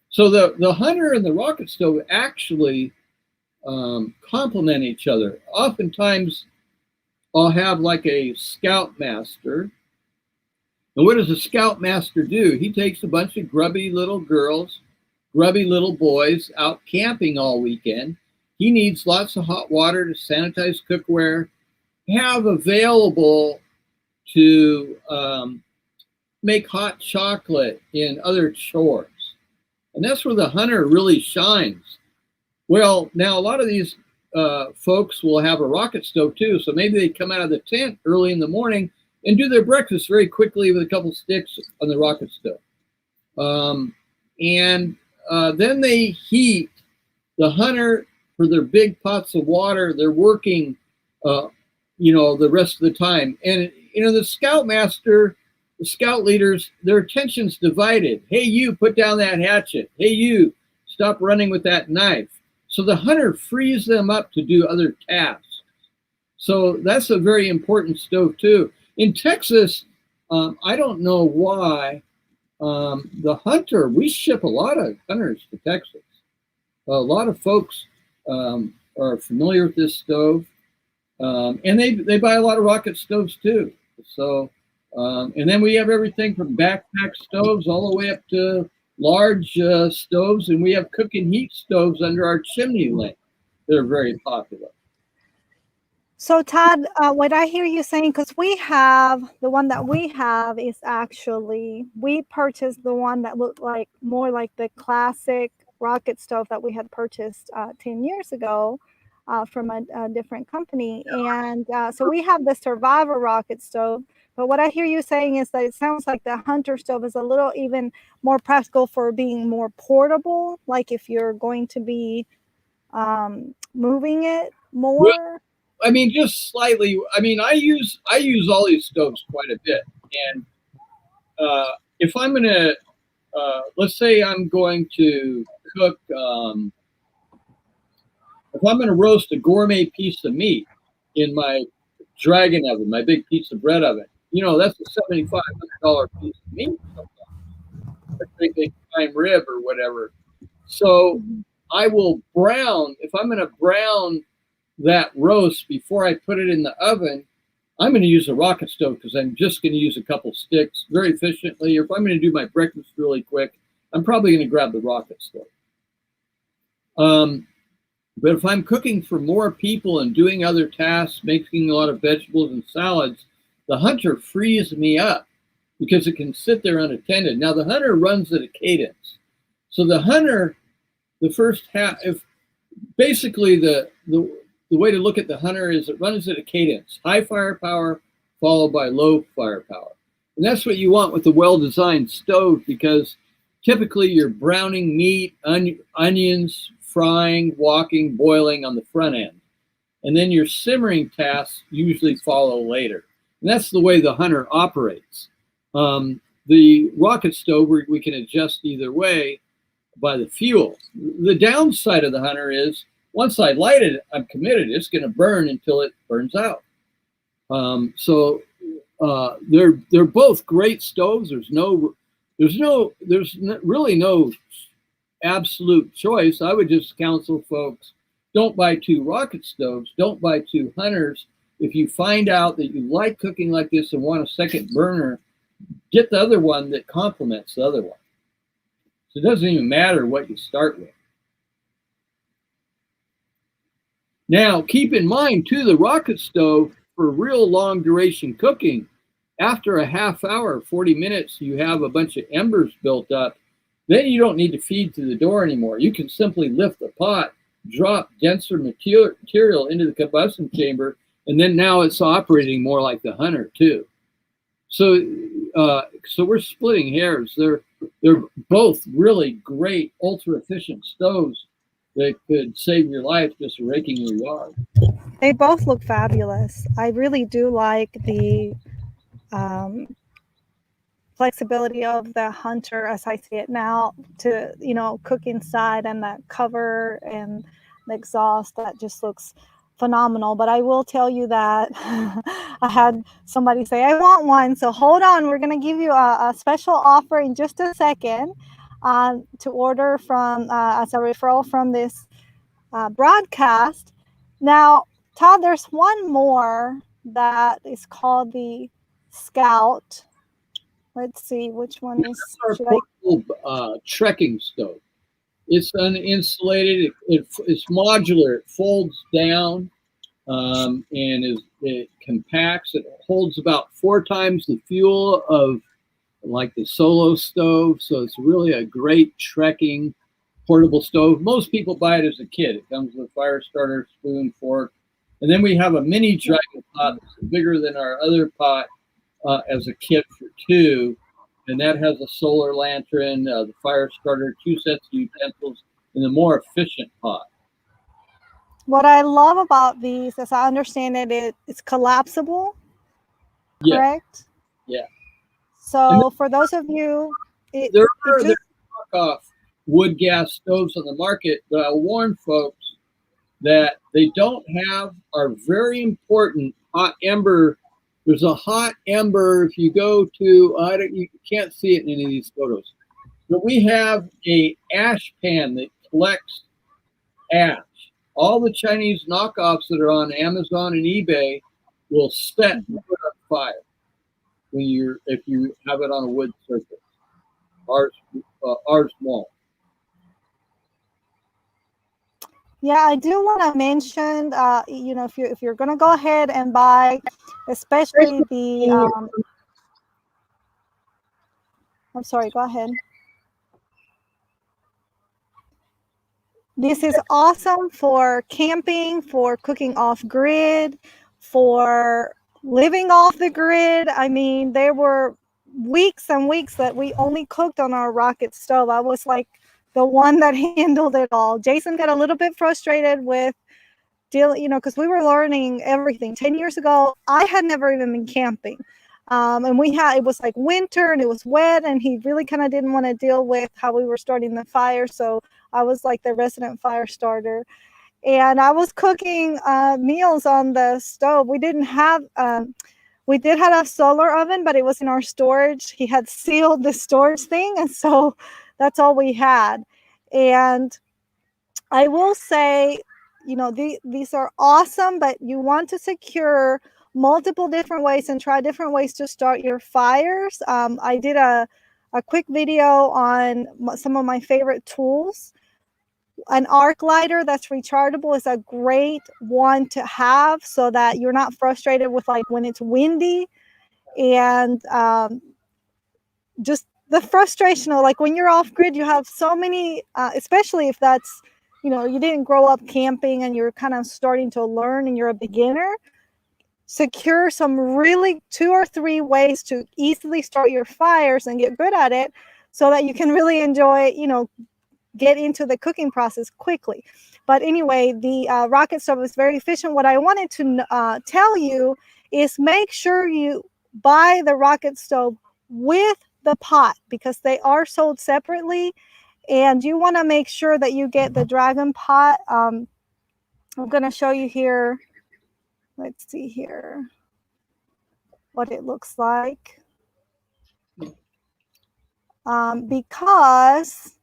So the hunter and the rocket stove actually complement each other. Oftentimes, I'll have like a scoutmaster. And what does a scoutmaster do? He takes a bunch of grubby little girls, grubby little boys out camping all weekend. He needs lots of hot water to sanitize cookware, have available to make hot chocolate and other chores. And that's where the hunter really shines. Well, now a lot of these folks will have a rocket stove too, so maybe they come out of the tent early in the morning and do their breakfast very quickly with a couple sticks on the rocket stove. And then they heat the hunter for their big pots of water. They're working, the rest of the time. And, the scoutmaster, the scout leaders, their attention's divided. Hey, you, put down that hatchet. Hey, you, stop running with that knife. So the hunter frees them up to do other tasks. So that's a very important stove too. In Texas, I don't know why the hunter, we ship a lot of hunters to Texas. A lot of folks are familiar with this stove, and they buy a lot of rocket stoves too. So, and then we have everything from backpack stoves all the way up to large stoves, and we have cook and heat stoves under our chimney link that are very popular. So Todd, what I hear you saying, because the one that we have is actually, we purchased the one that looked like more like the classic rocket stove that we had purchased 10 years ago from a different company. And so we have the Survivor rocket stove. But what I hear you saying is that it sounds like the Hunter stove is a little even more practical for being more portable, like if you're going to be moving it more. Well, I mean, just slightly. I mean, I use all these stoves quite a bit, and if I'm gonna, let's say I'm going to cook, if I'm gonna roast a gourmet piece of meat in my dragon oven, my big piece of bread oven, that's a $7,500 piece of meat. A big prime rib or whatever. So I will brown. If I'm gonna brown that roast before I put it in the oven, I'm going to use a rocket stove because I'm just going to use a couple sticks very efficiently. Or if I'm going to do my breakfast really quick, I'm probably going to grab the rocket stove. But if I'm cooking for more people and doing other tasks, making a lot of vegetables and salads, the hunter frees me up because it can sit there unattended. Now the hunter runs at a cadence. So the hunter, the first half, if basically the way to look at the hunter is it runs at a cadence, high firepower followed by low firepower. And that's what you want with a well-designed stove, because typically you're browning meat, onions, frying, walking, boiling on the front end. And then your simmering tasks usually follow later. And that's the way the hunter operates. The rocket stove, we can adjust either way by the fuel. The downside of the hunter is once I light it, I'm committed. It's going to burn until it burns out. They're both great stoves. There's really no absolute choice. I would just counsel folks, don't buy two rocket stoves, don't buy two hunters. If you find out that you like cooking like this and want a second burner, get the other one that complements the other one. So it doesn't even matter what you start with. Now, keep in mind too, the rocket stove for real long duration cooking, after a half hour, 40 minutes, you have a bunch of embers built up. Then you don't need to feed through the door anymore. You can simply lift the pot, drop denser material into the combustion chamber, and then now it's operating more like the hunter too. So we're splitting hairs. They're both really great, ultra efficient stoves that could save your life just raking your yard. They both look fabulous. I really do like the flexibility of the hunter as I see it now to, cook inside, and that cover and the exhaust, that just looks phenomenal. But I will tell you that I had somebody say, I want one. So hold on, we're going to give you a special offer in just a second to order from as a referral from this broadcast. Now, Todd, there's one more that is called the Scout. Let's see which one is. Our portable trekking stove. It's uninsulated. It's modular. It folds down and it compacts. It holds about 4 times the fuel of like the Solo stove. So it's really a great trekking portable stove. Most people buy it as a kit. It comes with a fire starter, spoon, fork. And then we have a mini dragon pot that's bigger than our other pot as a kit for 2. And that has a solar lantern, the fire starter, 2 sets of utensils, and the more efficient pot. What I love about these, as I understand it, it's collapsible, correct? Yeah. So for those of you, there are knockoff wood gas stoves on the market, but I'll warn folks that they don't have our very important hot ember. There's a hot ember. If you go to, you can't see it in any of these photos, but we have a ash pan that collects ash. All the Chinese knockoffs that are on Amazon and eBay will set wood on fire if you have it on a wood surface. Ours won't. Yeah, I do want to mention, if you're going to go ahead and buy, especially the, I'm sorry, go ahead. This is awesome for camping, for cooking off grid, for living off the grid. I mean, there were weeks and weeks that we only cooked on our rocket stove. I was like the one that handled it all. Jason got a little bit frustrated with dealing, because we were learning everything. 10 years ago, I had never even been camping. And it was like winter and it was wet, and he really kind of didn't want to deal with how we were starting the fire. So I was like the resident fire starter. And I was cooking meals on the stove. We didn't have, we did have a solar oven, but it was in our storage. He had sealed the storage thing. And so that's all we had. And I will say, these are awesome, but you want to secure multiple different ways and try different ways to start your fires. I did a quick video on some of my favorite tools. An arc lighter that's rechargeable is a great one to have so that you're not frustrated with like when it's windy and just the frustration of like when you're off grid, you have so many, especially if that's, you know, you didn't grow up camping and you're kind of starting to learn and you're a beginner. Secure some really 2 or 3 ways to easily start your fires and get good at it so that you can really enjoy, you know, get into the cooking process quickly. But anyway, the rocket stove is very efficient. What I wanted to tell you is make sure you buy the rocket stove with the pot because they are sold separately, and you want to make sure that you get the dragon pot. I'm going to show you here. Let's see here what it looks like. Because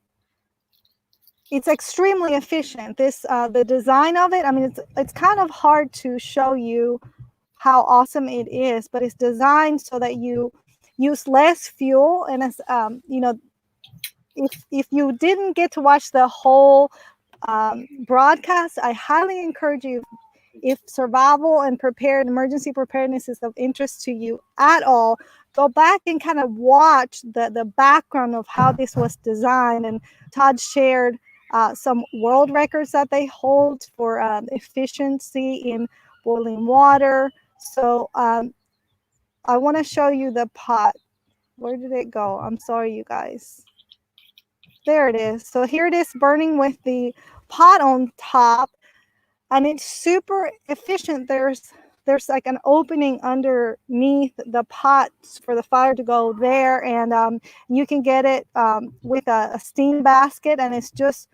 it's extremely efficient. This the design of it, I mean, it's kind of hard to show you how awesome it is, but it's designed so that you use less fuel. And as you know, if you didn't get to watch the whole broadcast, I highly encourage you, if survival and emergency preparedness is of interest to you at all, go back and kind of watch the background of how this was designed. And Todd shared some world records that they hold for efficiency in boiling water. So I want to show you the pot. Where did it go? I'm sorry, you guys. There it is. So here it is burning with the pot on top, and it's super efficient. There's like an opening underneath the pot for the fire to go there, and you can get it with a steam basket, and it's just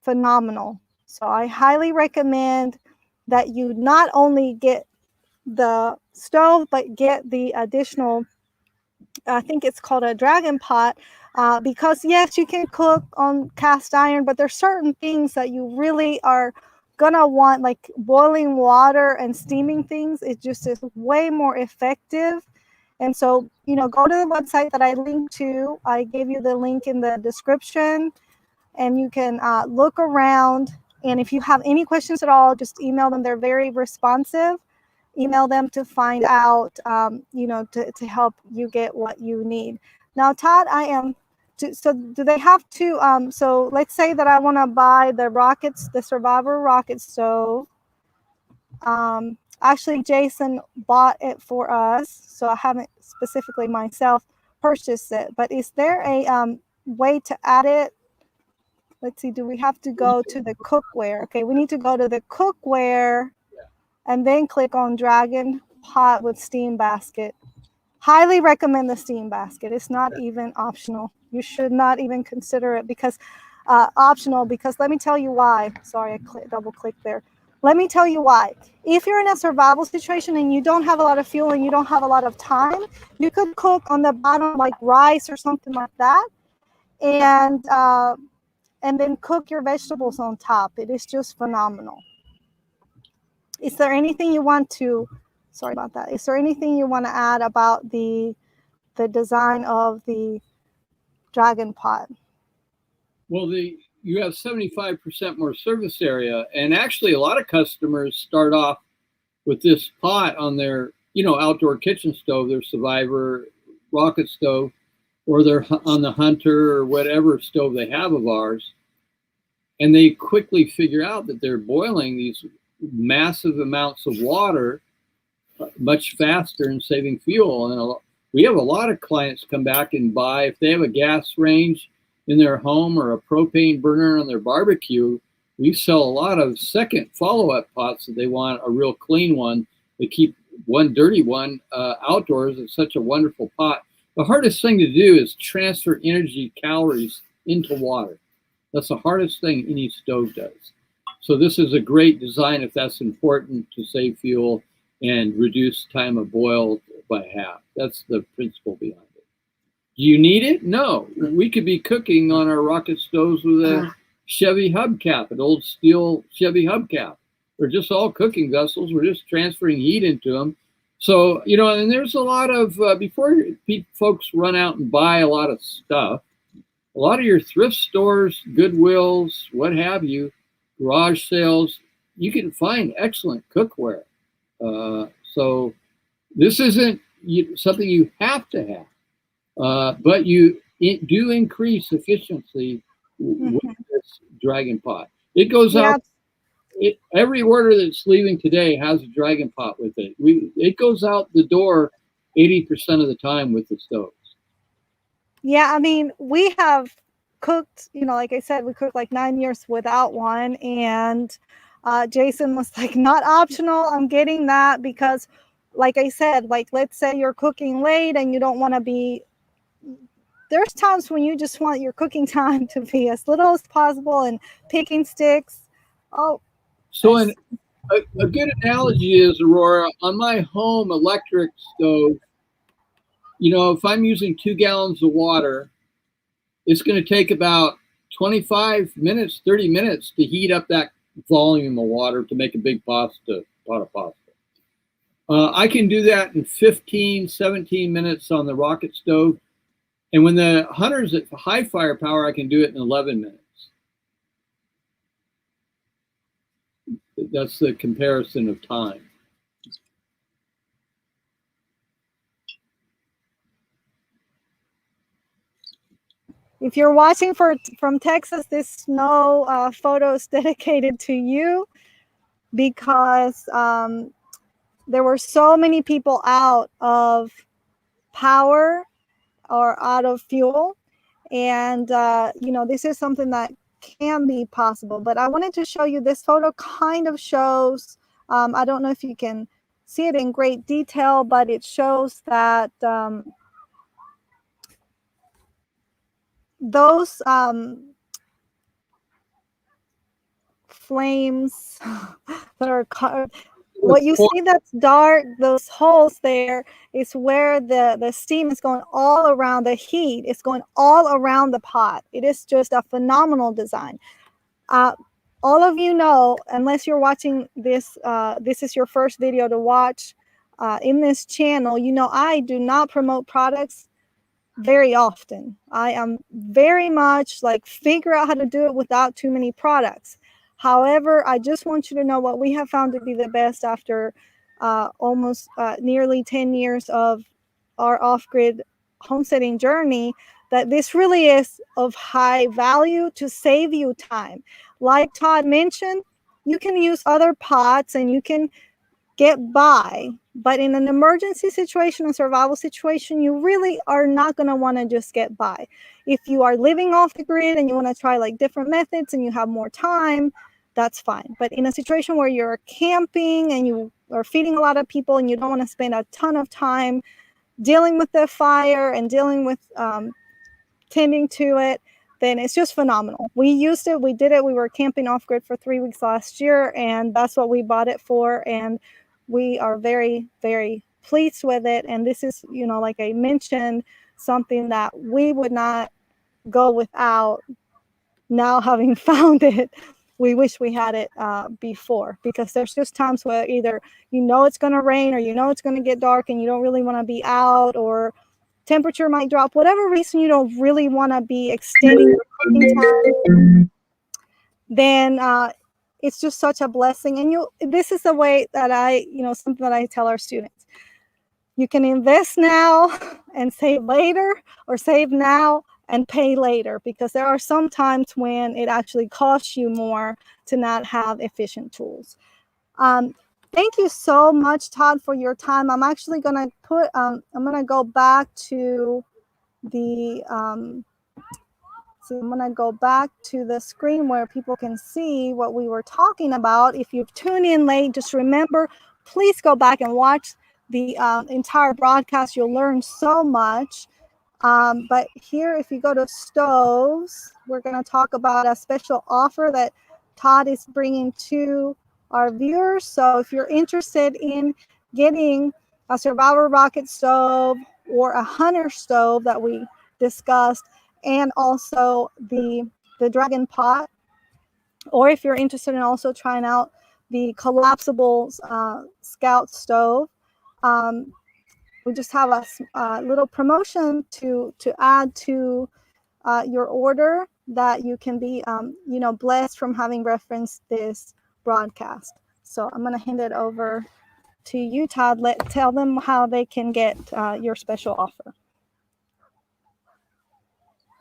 phenomenal. So I highly recommend that you not only get the stove, but get the additional, I think it's called a dragon pot, because yes, you can cook on cast iron, but there's certain things that you really are gonna want, like boiling water and steaming things. It just is way more effective. And so, you know, go to the website that I linked to. I gave you the link in the description, and you can look around. And if you have any questions at all, just email them. They're very responsive. Email them to find out, you know, to help you get what you need. Now, Todd, so do they have to, so let's say that I want to buy the Survivor rocket stove. Actually, Jason bought it for us, so I haven't specifically myself purchased it. But is there a way to add it? Let's see, do we have to go to the cookware? Okay, we need to go to the cookware and then click on Dragon Pot with Steam Basket. Highly recommend the Steam Basket. It's not even optional. You should not even consider it because optional, because let me tell you why. Sorry, I double clicked there. Let me tell you why. If you're in a survival situation and you don't have a lot of fuel and you don't have a lot of time, you could cook on the bottom like rice or something like that, and then cook your vegetables on top. It is just phenomenal. Is there anything you want to, sorry about that. Is there anything you want to add about the design of the Dragon Pot? Well, you have 75% more surface area, and actually a lot of customers start off with this pot on their, you know, outdoor kitchen stove, their Survivor rocket stove, or they're on the Hunter or whatever stove they have of ours, and they quickly figure out that they're boiling these massive amounts of water much faster and saving fuel. And we have a lot of clients come back and buy, if they have a gas range in their home or a propane burner on their barbecue, we sell a lot of second follow-up pots that they want a real clean one. They keep one dirty one outdoors. It's such a wonderful pot. The hardest thing to do is transfer energy calories into water. That's the hardest thing any stove does. So this is a great design if that's important to save fuel and reduce time of boil by half. That's the principle behind it. Do you need it? No. We could be cooking on our rocket stoves with a Chevy hubcap, an old steel Chevy hubcap. They're just all cooking vessels. We're just transferring heat into them. So, you know, and there's a lot of, before folks run out and buy a lot of stuff, a lot of your thrift stores, Goodwills, what have you, garage sales, you can find excellent cookware. So this isn't something you have to have, but you do increase efficiency with this Dragon Pot. It goes out. Every order that's leaving today has a Dragon Pot with it. It goes out the door 80% of the time with the stoves. Yeah, I mean, we have cooked, like I said, we cooked like 9 years without one, and Jason was like, not optional. I'm getting that because, like I said, like let's say you're cooking late and you don't want to be. There's times when you just want your cooking time to be as little as possible and picking sticks. Oh, so a good analogy is, Aurora, on my home electric stove, if I'm using 2 gallons of water, it's going to take about 25 minutes, 30 minutes to heat up that volume of water to make a big pot of pasta. I can do that in 15, 17 minutes on the rocket stove. And when the Hunter's at high firepower, I can do it in 11 minutes. That's the comparison of time. If you're watching from Texas, this snow photo is dedicated to you because there were so many people out of power or out of fuel. And, this is something that can be possible. But I wanted to show you this photo kind of shows, I don't know if you can see it in great detail, but it shows that those flames that are what you see that's dark, those holes there is where the steam is going all around, the heat is going all around the pot. It is just a phenomenal design. All of you know, unless you're watching this, this is your first video to watch in this channel, I do not promote products very often. I am very much like figure out how to do it without too many products. However, I just want you to know what we have found to be the best after almost nearly 10 years of our off-grid homesteading journey, that this really is of high value to save you time. Like Todd mentioned, you can use other pots and you can get by, but in an emergency situation, a survival situation, you really are not going to want to just get by. If you are living off the grid and you want to try like different methods and you have more time, that's fine. But in a situation where you're camping and you are feeding a lot of people and you don't want to spend a ton of time dealing with the fire and dealing with tending to it, then it's just phenomenal. We used it, we did it, we were camping off grid for 3 weeks last year, and that's what we bought it for. And we are very, very pleased with it. And this is, like I mentioned, something that we would not go without. Now having found it, we wish we had it before, because there's just times where either it's going to rain or it's going to get dark and you don't really want to be out, or temperature might drop, whatever reason you don't really want to be extending your cooking time, then it's just such a blessing. And this is the way that something that I tell our students. You can invest now and save later, or save now and pay later, because there are some times when it actually costs you more to not have efficient tools. Thank you so much, Todd, for your time. I'm actually going to put, I'm going to go back to the, so I'm going to go back to the screen where people can see what we were talking about. If you've tuned in late, just remember, please go back and watch the entire broadcast. You'll learn so much. But here, if you go to stoves, we're going to talk about a special offer that Todd is bringing to our viewers. So if you're interested in getting a survival rocket stove or a hunter stove that we discussed, and also the Dragon Pot, or if you're interested in also trying out the collapsible Scout stove, we just have a little promotion to add to your order, that you can be, blessed from having referenced this broadcast. So I'm going to hand it over to you, Todd. Tell them how they can get your special offer.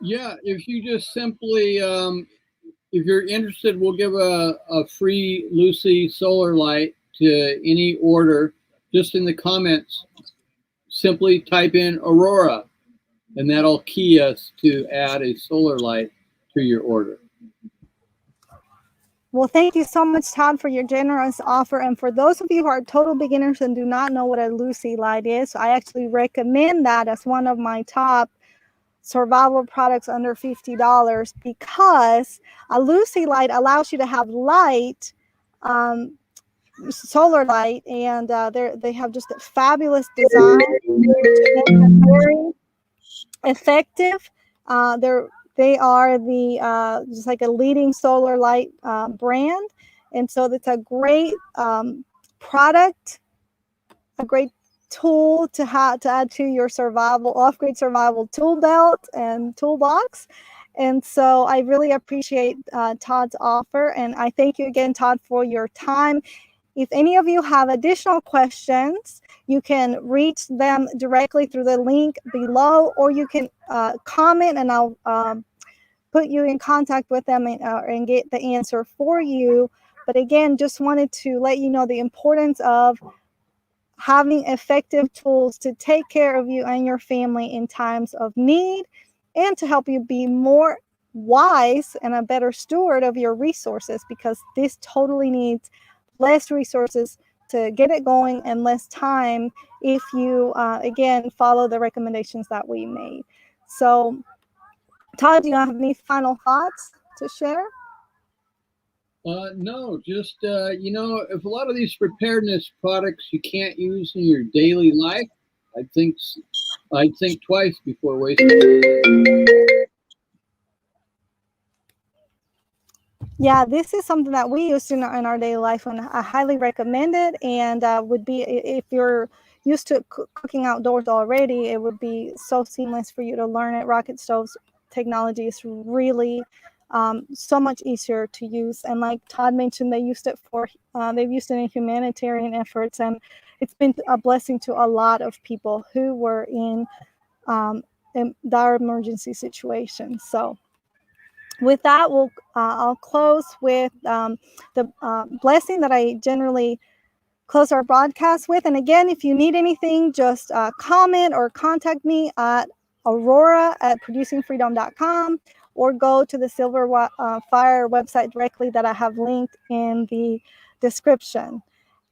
Yeah, if you just simply, if you're interested, we'll give a free Lucy solar light to any order. Just in the comments, simply type in Aurora, and that'll key us to add a solar light to your order. Well, thank you so much, Todd, for your generous offer. And for those of you who are total beginners and do not know what a Lucy light is, I actually recommend that as one of my top survival products under $50, because a Lucy light allows you to have light, solar light, and they have just a fabulous design, very effective. They are the just like a leading solar light brand, and so it's a great product, a great tool to add to your off-grid survival tool belt and toolbox. And so I really appreciate Todd's offer, and I thank you again, Todd, for your time. If any of you have additional questions, you can reach them directly through the link below, or you can comment, and I'll put you in contact with them and get the answer for you. But again, just wanted to let you know the importance of having effective tools to take care of you and your family in times of need, and to help you be more wise and a better steward of your resources, because this totally needs less resources to get it going and less time if you, again, follow the recommendations that we made. So, Todd, do you have any final thoughts to share? No, just, if a lot of these preparedness products you can't use in your daily life, I'd think twice before wasting it. Yeah, this is something that we use in our daily life, and I highly recommend it. And would be, if you're used to cooking outdoors already, it would be so seamless for you to learn it. Rocket Stoves technology is really so much easier to use. And like Todd mentioned, they've used it in humanitarian efforts, and it's been a blessing to a lot of people who were in dire emergency situations. So with that, I'll close with the blessing that I generally close our broadcast with. And again, if you need anything, just comment or contact me at aurora@producingfreedom.com, or go to the SilverFire website directly that I have linked in the description.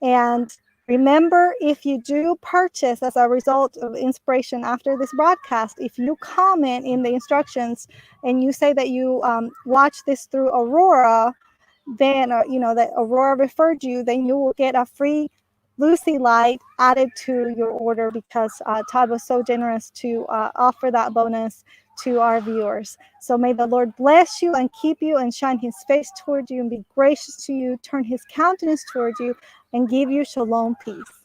And remember, if you do purchase as a result of inspiration after this broadcast, if you comment in the instructions and you say that you watch this through Aurora, then that Aurora referred you, then you will get a free Lucy light added to your order, because Todd was so generous to offer that bonus to our viewers. So may the Lord bless you and keep you, and shine his face toward you and be gracious to you, turn his countenance toward you, and give you shalom peace.